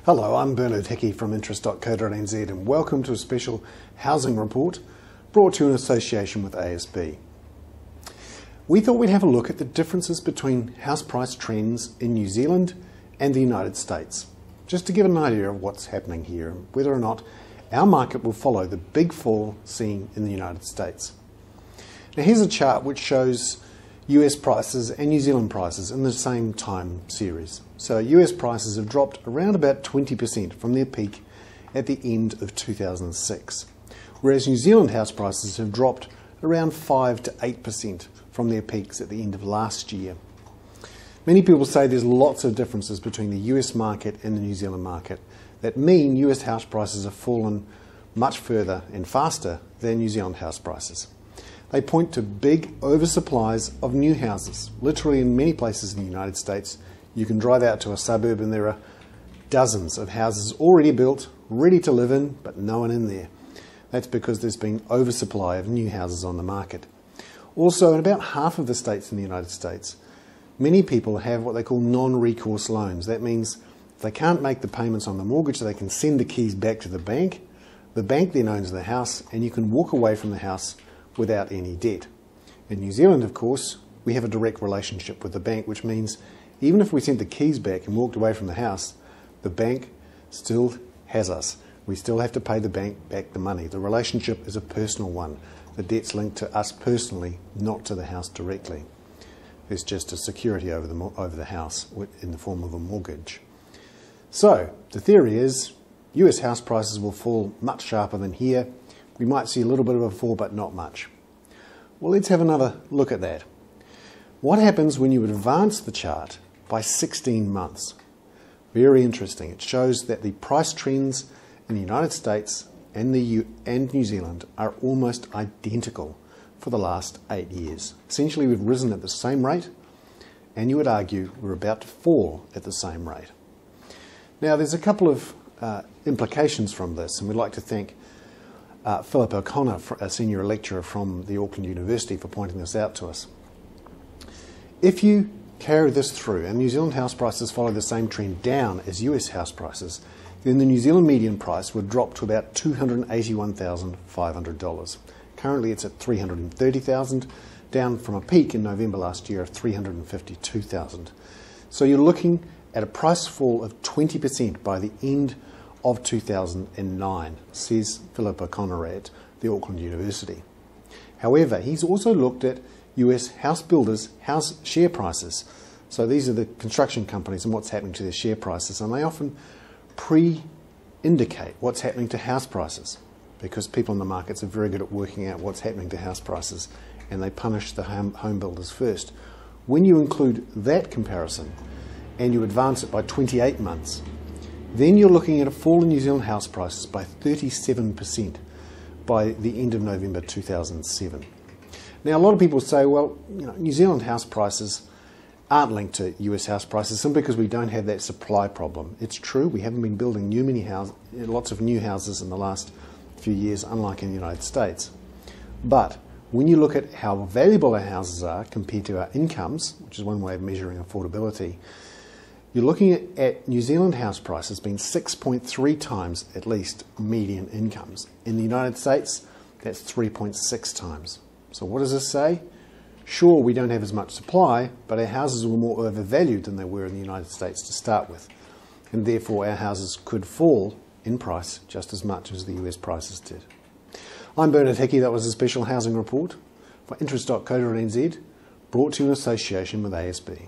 Hello, I'm Bernard Hickey from interest.co.nz and welcome to a special housing report brought to you in association with ASB. We thought we'd have a look at the differences between house price trends in New Zealand and the United States, just to give an idea of what's happening here and whether or not our market will follow the big fall seen in the United States. Now here's a chart which shows US prices and New Zealand prices in the same time series. So US prices have dropped around about 20% from their peak at the end of 2006, whereas New Zealand house prices have dropped around 5 to 8% from their peaks at the end of last year. Many people say there's lots of differences between the US market and the New Zealand market that mean US house prices have fallen much further and faster than New Zealand house prices. They point to big oversupplies of new houses. Literally in many places in the United States, you can drive out to a suburb and there are dozens of houses already built, ready to live in, but no one in there. That's because there's been oversupply of new houses on the market. Also, in about half of the states in the United States, many people have what they call non-recourse loans. That means if they can't make the payments on the mortgage, they can send the keys back to the bank. The bank then owns the house and you can walk away from the house without any debt. In New Zealand, of course, we have a direct relationship with the bank, which means even if we sent the keys back and walked away from the house, the bank still has us. We still have to pay the bank back the money. The relationship is a personal one. The debt's linked to us personally, not to the house directly. There's just a security over the house in the form of a mortgage. So, the theory is US house prices will fall much sharper than here. We might see a little bit of a fall, but not much. Well, let's have another look at that. What happens when you advance the chart by 16 months? Very interesting. It shows that the price trends in the United States and New Zealand are almost identical for the last 8 years. Essentially, we've risen at the same rate, and you would argue we're about to fall at the same rate. Now, there's a couple of implications from this, and we'd like to thank Philip O'Connor, a senior lecturer from the Auckland University, for pointing this out to us. If you carry this through and New Zealand house prices follow the same trend down as US house prices, then the New Zealand median price would drop to about $281,500. Currently it's at $330,000, down from a peak in November last year of $352,000. So you're looking at a price fall of 20% by the end of 2009, says Philip O'Connor at the Auckland University. However, he's also looked at US house builders' house share prices. So these are the construction companies and what's happening to their share prices, and they often pre-indicate what's happening to house prices because people in the markets are very good at working out what's happening to house prices, and they punish the home builders first. When you include that comparison and you advance it by 28 months, then you're looking at a fall in New Zealand house prices by 37% by the end of November 2007. Now, a lot of people say, well, New Zealand house prices aren't linked to US house prices simply because we don't have that supply problem. It's true, we haven't been building lots of new houses in the last few years, unlike in the United States. But when you look at how valuable our houses are compared to our incomes, which is one way of measuring affordability, you're looking at New Zealand house prices being 6.3 times at least median incomes. In the United States, that's 3.6 times. So what does this say? Sure, we don't have as much supply, but our houses were more overvalued than they were in the United States to start with. And therefore our houses could fall in price just as much as the US prices did. I'm Bernard Hickey. That was a special housing report for interest.co.nz, brought to you in association with ASB.